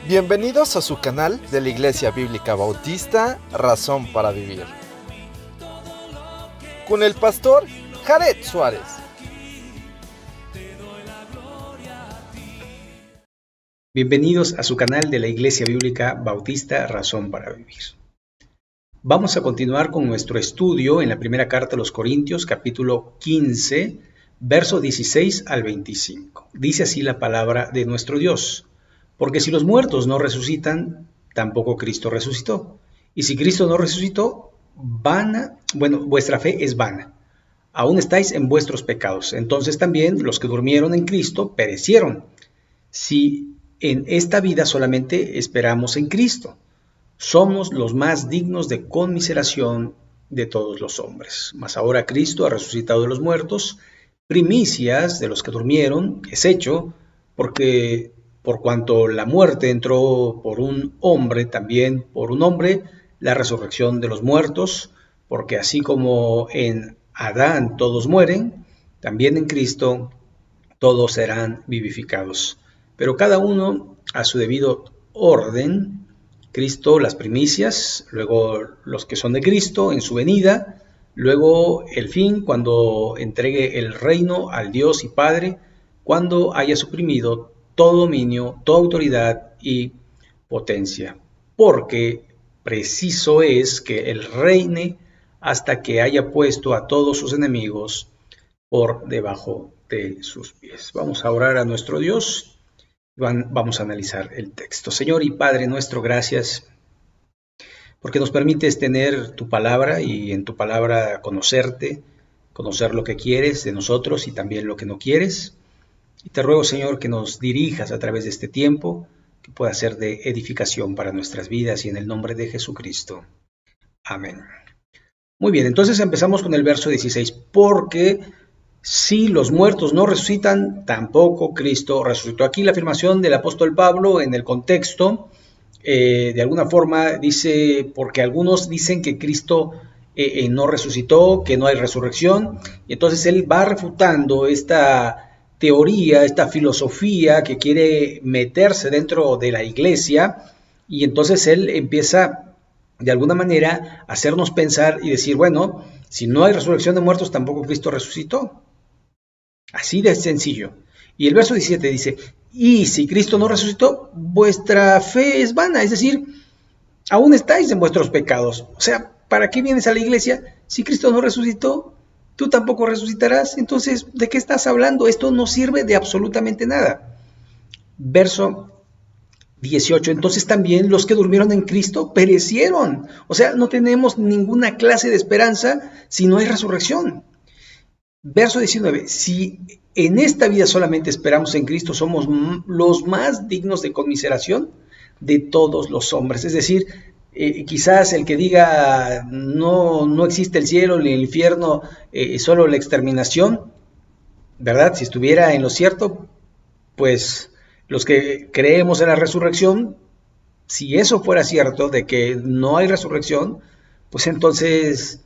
Bienvenidos a su canal de la Iglesia Bíblica Bautista, Razón para Vivir, con el pastor Jared Suárez. Bienvenidos a su canal de la Iglesia Bíblica Bautista, Razón para Vivir. Vamos a continuar con nuestro estudio en la primera carta a los Corintios, capítulo 15, verso 16 al 25. Dice así la palabra de nuestro Dios: porque si los muertos no resucitan, tampoco Cristo resucitó. Y si Cristo no resucitó, vuestra fe es vana. Aún estáis en vuestros pecados. Entonces también los que durmieron en Cristo perecieron. Si en esta vida solamente esperamos en Cristo, somos los más dignos de conmiseración de todos los hombres. Mas ahora Cristo ha resucitado de los muertos, primicias de los que durmieron, es hecho, porque por cuanto la muerte entró por un hombre, también por un hombre la resurrección de los muertos, porque así como en Adán todos mueren, también en Cristo todos serán vivificados. Pero cada uno a su debido orden: Cristo las primicias, luego los que son de Cristo en su venida, luego el fin, cuando entregue el reino al Dios y Padre, cuando haya suprimido todo dominio, toda autoridad y potencia. Porque preciso es que Él reine hasta que haya puesto a todos sus enemigos por debajo de sus pies. Vamos a orar a nuestro Dios. Vamos a analizar el texto. Señor y Padre nuestro, gracias porque nos permites tener tu palabra y en tu palabra conocerte, conocer lo que quieres de nosotros y también lo que no quieres. Y te ruego, Señor, que nos dirijas a través de este tiempo, que pueda ser de edificación para nuestras vidas, y en el nombre de Jesucristo. Amén. Muy bien, entonces empezamos con el verso 16. Porque si los muertos no resucitan, tampoco Cristo resucitó. Aquí la afirmación del apóstol Pablo en el contexto, de alguna forma dice, porque algunos dicen que Cristo no resucitó, que no hay resurrección, y entonces él va refutando esta teoría, esta filosofía que quiere meterse dentro de la iglesia, y entonces él empieza de alguna manera a hacernos pensar y decir, bueno, si no hay resurrección de muertos, tampoco Cristo resucitó. Así de sencillo. Y el verso 17 dice: y si Cristo no resucitó, vuestra fe es vana, es decir, aún estáis en vuestros pecados. O sea, ¿para qué vienes a la iglesia si Cristo no resucitó? Tú tampoco resucitarás. Entonces, ¿de qué estás hablando? Esto no sirve de absolutamente nada. Verso 18. Entonces también los que durmieron en Cristo perecieron. O sea, no tenemos ninguna clase de esperanza si no hay resurrección. Verso 19. Si en esta vida solamente esperamos en Cristo, somos los más dignos de conmiseración de todos los hombres. Es decir, quizás el que diga no existe el cielo ni el infierno, solo la exterminación, ¿verdad? Si estuviera en lo cierto, pues los que creemos en la resurrección, si eso fuera cierto, de que no hay resurrección, pues entonces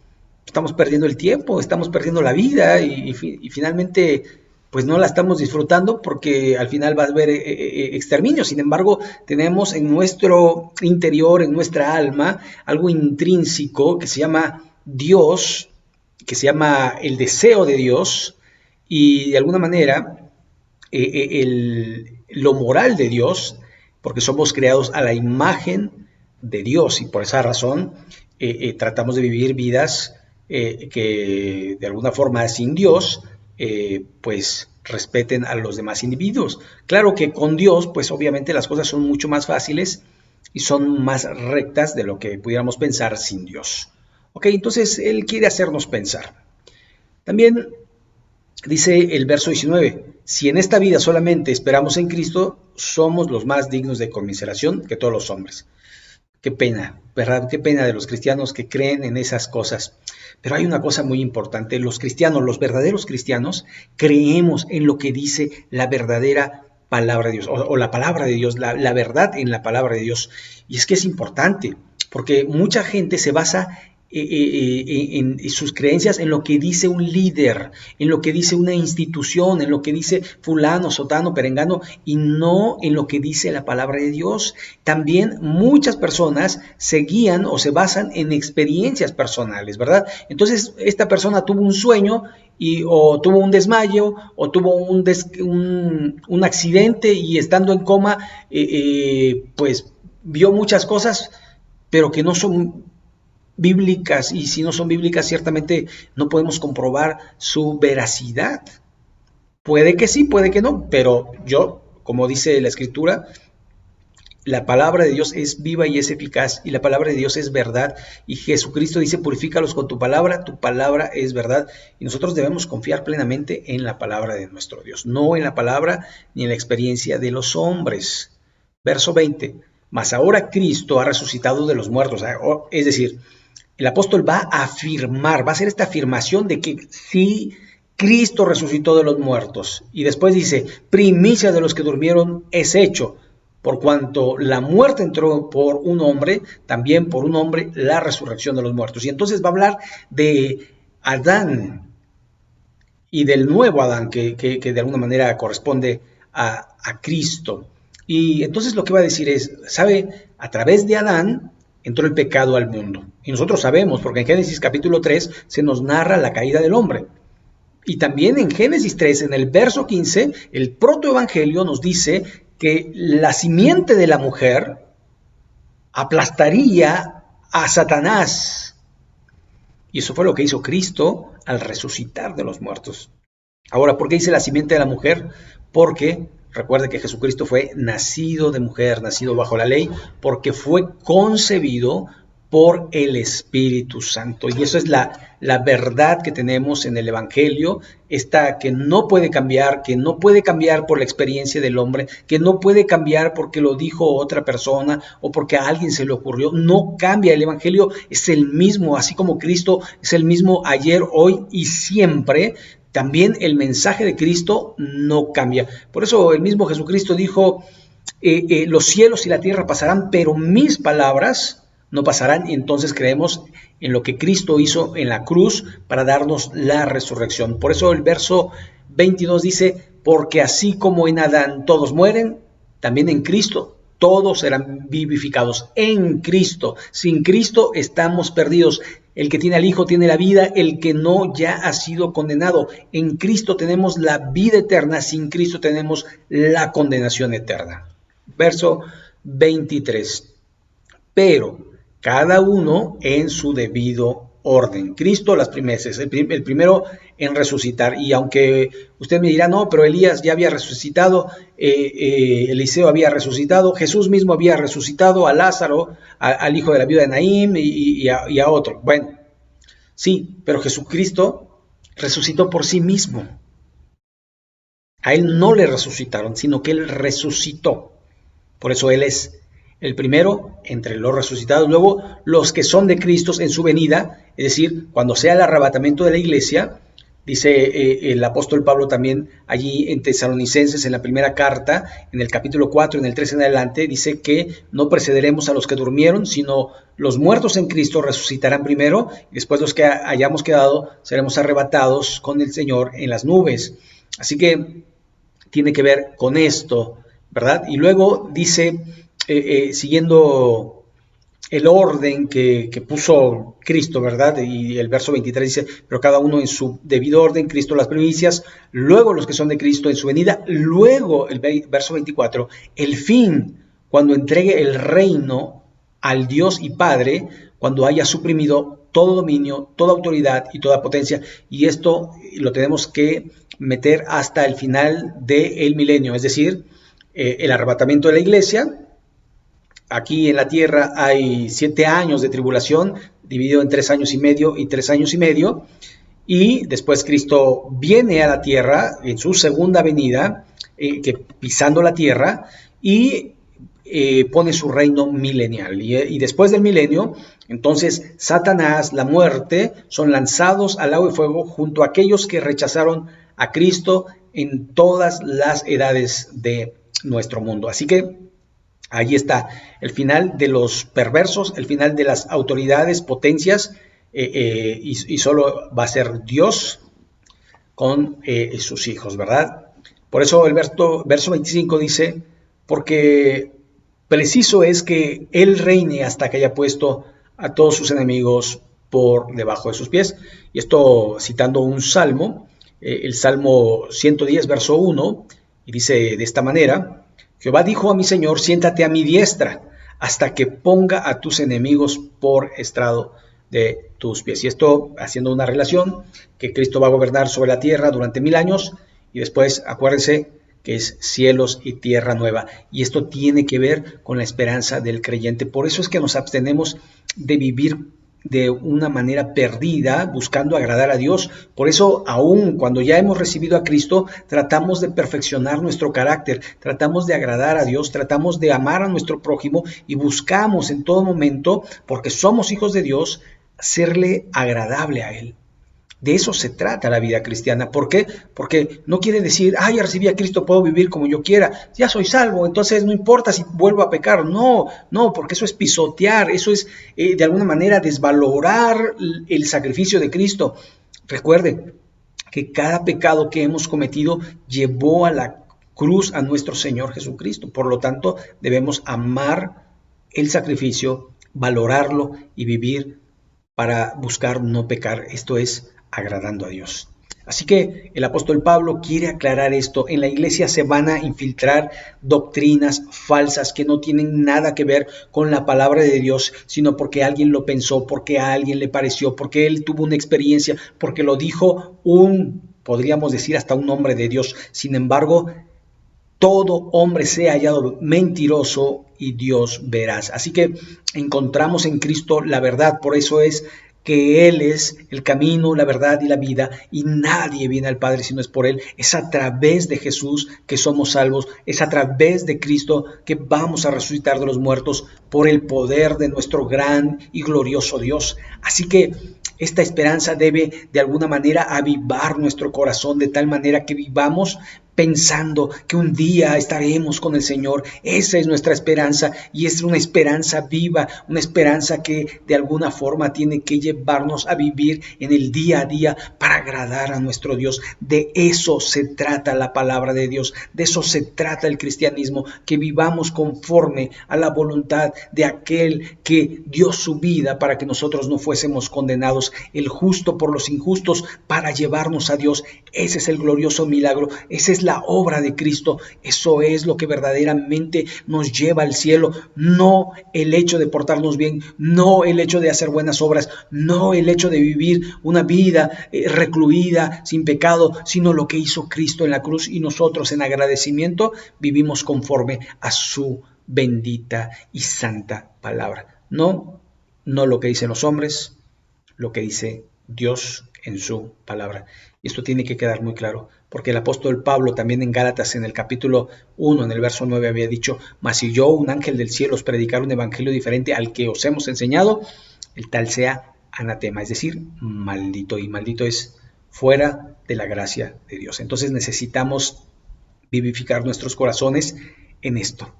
estamos perdiendo el tiempo, estamos perdiendo la vida y finalmente pues no la estamos disfrutando, porque al final va a haber exterminio. Sin embargo, tenemos en nuestro interior, en nuestra alma, algo intrínseco que se llama Dios, que se llama el deseo de Dios, y de alguna manera lo moral de Dios, porque somos creados a la imagen de Dios, y por esa razón tratamos de vivir vidas que de alguna forma sin Dios pues respeten a los demás individuos. Claro que con Dios pues obviamente las cosas son mucho más fáciles y son más rectas de lo que pudiéramos pensar sin Dios. Ok, entonces Él quiere hacernos pensar. También dice el verso 19, si en esta vida solamente esperamos en Cristo, somos los más dignos de conmiseración que todos los hombres. Qué pena, ¿verdad? Qué pena de los cristianos que creen en esas cosas. Pero hay una cosa muy importante: los cristianos, los verdaderos cristianos, creemos en lo que dice la verdadera palabra de Dios, o la palabra de Dios, la verdad en la palabra de Dios. Y es que es importante, porque mucha gente se basa en sus creencias en lo que dice un líder, en lo que dice una institución, en lo que dice fulano, sotano, perengano, y no en lo que dice la palabra de Dios. También muchas personas se guían o se basan en experiencias personales, ¿verdad? Entonces esta persona tuvo un sueño o tuvo un desmayo o tuvo un accidente y estando en coma, pues vio muchas cosas, pero que no son bíblicas, y si no son bíblicas ciertamente no podemos comprobar su veracidad. Puede que sí, puede que no, pero yo, como dice la Escritura, la palabra de Dios es viva y es eficaz, y la palabra de Dios es verdad, y Jesucristo dice, purifícalos con tu palabra es verdad, y nosotros debemos confiar plenamente en la palabra de nuestro Dios, no en la palabra ni en la experiencia de los hombres. Verso 20, mas ahora Cristo ha resucitado de los muertos, es decir, el apóstol va a afirmar, va a hacer esta afirmación de que sí, Cristo resucitó de los muertos. Y después dice, primicia de los que durmieron es hecho. Por cuanto la muerte entró por un hombre, también por un hombre la resurrección de los muertos. Y entonces va a hablar de Adán y del nuevo Adán, que de alguna manera corresponde a Cristo. Y entonces lo que va a decir es, ¿sabe? A través de Adán entró el pecado al mundo. Y nosotros sabemos, porque en Génesis capítulo 3 se nos narra la caída del hombre. Y también en Génesis 3, en el verso 15, el protoevangelio nos dice que la simiente de la mujer aplastaría a Satanás. Y eso fue lo que hizo Cristo al resucitar de los muertos. Ahora, ¿por qué dice la simiente de la mujer? Porque recuerde que Jesucristo fue nacido de mujer, nacido bajo la ley, porque fue concebido por el Espíritu Santo. Y eso es la verdad que tenemos en el Evangelio, esta que no puede cambiar por la experiencia del hombre, que no puede cambiar porque lo dijo otra persona o porque a alguien se le ocurrió. No cambia, el Evangelio es el mismo, así como Cristo es el mismo ayer, hoy y siempre. También el mensaje de Cristo no cambia. Por eso el mismo Jesucristo dijo, los cielos y la tierra pasarán, pero mis palabras no pasarán. Y entonces creemos en lo que Cristo hizo en la cruz para darnos la resurrección. Por eso el verso 22 dice, porque así como en Adán todos mueren, también en Cristo todos serán vivificados. En Cristo. Sin Cristo estamos perdidos. El que tiene al Hijo tiene la vida, el que no ya ha sido condenado. En Cristo tenemos la vida eterna, sin Cristo tenemos la condenación eterna. Verso 23. Pero cada uno en su debido orden. Cristo las primicias, el primero en resucitar. Y aunque usted me dirá, no, pero Elías ya había resucitado, Eliseo había resucitado, Jesús mismo había resucitado a Lázaro, al hijo de la viuda de Naín y a otro. Bueno, sí, pero Jesucristo resucitó por sí mismo. A él no le resucitaron, sino que él resucitó. Por eso él es el primero entre los resucitados. Luego, los que son de Cristo en su venida, es decir, cuando sea el arrebatamiento de la iglesia, dice el apóstol Pablo también allí en Tesalonicenses, en la primera carta, en el capítulo 4, en el 3 en adelante, dice que no precederemos a los que durmieron, sino los muertos en Cristo resucitarán primero, y después los que hayamos quedado seremos arrebatados con el Señor en las nubes. Así que tiene que ver con esto, ¿verdad? Y luego dice, siguiendo el orden que puso Cristo, ¿verdad? Y el verso 23 dice, pero cada uno en su debido orden, Cristo las primicias, luego los que son de Cristo en su venida, luego el verso 24, el fin, cuando entregue el reino al Dios y Padre, cuando haya suprimido todo dominio, toda autoridad y toda potencia. Y esto lo tenemos que meter hasta el final del milenio, es decir, el arrebatamiento de la iglesia. Aquí en la tierra hay 7 años de tribulación, dividido en 3 años y medio y 3 años y medio, y después Cristo viene a la tierra en su segunda venida, pisando la tierra, y pone su reino milenial. Y después del milenio, entonces Satanás, la muerte, son lanzados al lago de fuego junto a aquellos que rechazaron a Cristo en todas las edades de nuestro mundo. Así que ahí está el final de los perversos, el final de las autoridades, potencias y solo va a ser Dios con sus hijos, ¿verdad? Por eso el verso 25 dice, porque preciso es que Él reine hasta que haya puesto a todos sus enemigos por debajo de sus pies. Y esto citando un salmo, el Salmo 110, verso 1, y dice de esta manera, Jehová dijo a mi Señor, siéntate a mi diestra, hasta que ponga a tus enemigos por estrado de tus pies. Y esto haciendo una relación, que Cristo va a gobernar sobre la tierra durante 1000 años, y después, acuérdense, que es cielos y tierra nueva. Y esto tiene que ver con la esperanza del creyente. Por eso es que nos abstenemos de vivir de una manera perdida, buscando agradar a Dios. Por eso, aún cuando ya hemos recibido a Cristo, tratamos de perfeccionar nuestro carácter, tratamos de agradar a Dios, tratamos de amar a nuestro prójimo y buscamos en todo momento, porque somos hijos de Dios, serle agradable a Él. De eso se trata la vida cristiana. ¿Por qué? Porque no quiere decir, ya recibí a Cristo, puedo vivir como yo quiera, ya soy salvo, entonces no importa si vuelvo a pecar. No, porque eso es pisotear, eso es de alguna manera desvalorar el sacrificio de Cristo. Recuerde que cada pecado que hemos cometido llevó a la cruz a nuestro Señor Jesucristo. Por lo tanto, debemos amar el sacrificio, valorarlo y vivir para buscar no pecar. Esto es agradando a Dios. Así que el apóstol Pablo quiere aclarar esto. En la iglesia se van a infiltrar doctrinas falsas que no tienen nada que ver con la palabra de Dios, sino porque alguien lo pensó, porque a alguien le pareció, porque él tuvo una experiencia, porque lo dijo podríamos decir hasta un hombre de Dios. Sin embargo, todo hombre sea hallado mentiroso y Dios veraz. Así que encontramos en Cristo la verdad. Por eso es que Él es el camino, la verdad y la vida, y nadie viene al Padre si no es por Él. Es a través de Jesús que somos salvos, es a través de Cristo que vamos a resucitar de los muertos por el poder de nuestro gran y glorioso Dios. Así que esta esperanza debe de alguna manera avivar nuestro corazón de tal manera que vivamos pensando que un día estaremos con el Señor. Esa es nuestra esperanza y es una esperanza viva, una esperanza que de alguna forma tiene que llevarnos a vivir en el día a día para agradar a nuestro Dios. De eso se trata la palabra de Dios, de eso se trata el cristianismo, que vivamos conforme a la voluntad de aquel que dio su vida para que nosotros no fuésemos condenados, el justo por los injustos para llevarnos a Dios. Ese es el glorioso milagro, esa es la obra de Cristo. Eso es lo que verdaderamente nos lleva al cielo, no el hecho de portarnos bien, no el hecho de hacer buenas obras, no el hecho de vivir una vida recluida, sin pecado, sino lo que hizo Cristo en la cruz, y nosotros en agradecimiento vivimos conforme a su bendita y santa palabra. No lo que dicen los hombres, lo que dice Dios en su palabra. Y esto tiene que quedar muy claro, porque el apóstol Pablo también en Gálatas, en el capítulo 1, en el verso 9, había dicho: mas si yo, un ángel del cielo, os predicar un evangelio diferente al que os hemos enseñado, el tal sea anatema, es decir, maldito. Y maldito es fuera de la gracia de Dios. Entonces necesitamos vivificar nuestros corazones en esto,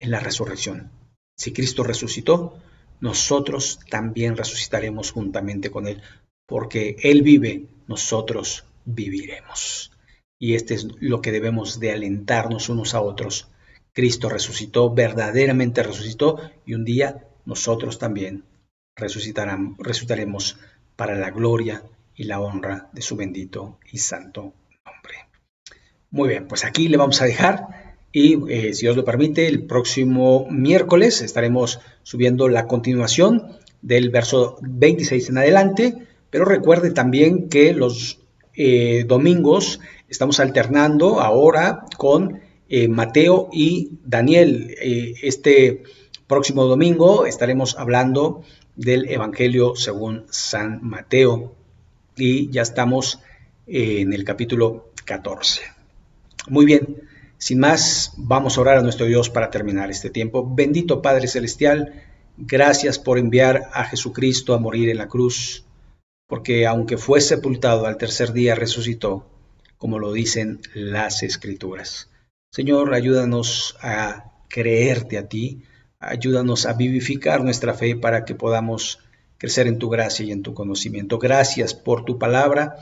en la resurrección. Si Cristo resucitó, nosotros también resucitaremos juntamente con Él, porque Él vive, nosotros viviremos. Y este es lo que debemos de alentarnos unos a otros. Cristo resucitó, verdaderamente resucitó, y un día nosotros también resucitaremos para la gloria y la honra de su bendito y santo nombre. Muy bien, pues aquí le vamos a dejar. Y si Dios lo permite, el próximo miércoles estaremos subiendo la continuación del verso 26 en adelante. Pero recuerde también que los domingos estamos alternando ahora con Mateo y Daniel. Este próximo domingo estaremos hablando del Evangelio según San Mateo. Y ya estamos en el capítulo 14. Muy bien. Sin más, vamos a orar a nuestro Dios para terminar este tiempo. Bendito Padre Celestial, gracias por enviar a Jesucristo a morir en la cruz, porque aunque fue sepultado, al tercer día resucitó, como lo dicen las Escrituras. Señor, ayúdanos a creerte a ti, ayúdanos a vivificar nuestra fe para que podamos crecer en tu gracia y en tu conocimiento. Gracias por tu palabra.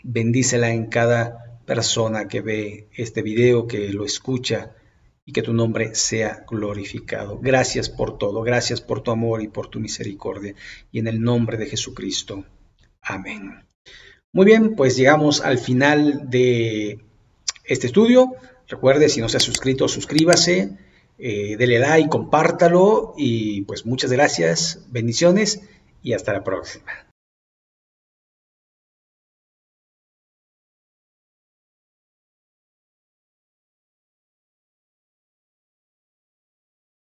Bendícela en cada persona que ve este video, que lo escucha, y que tu nombre sea glorificado. Gracias por todo. Gracias por tu amor y por tu misericordia. Y en el nombre de Jesucristo. Amén. Muy bien, pues llegamos al final de este estudio. Recuerde, si no se ha suscrito, suscríbase, dele like, compártalo y pues muchas gracias, bendiciones y hasta la próxima.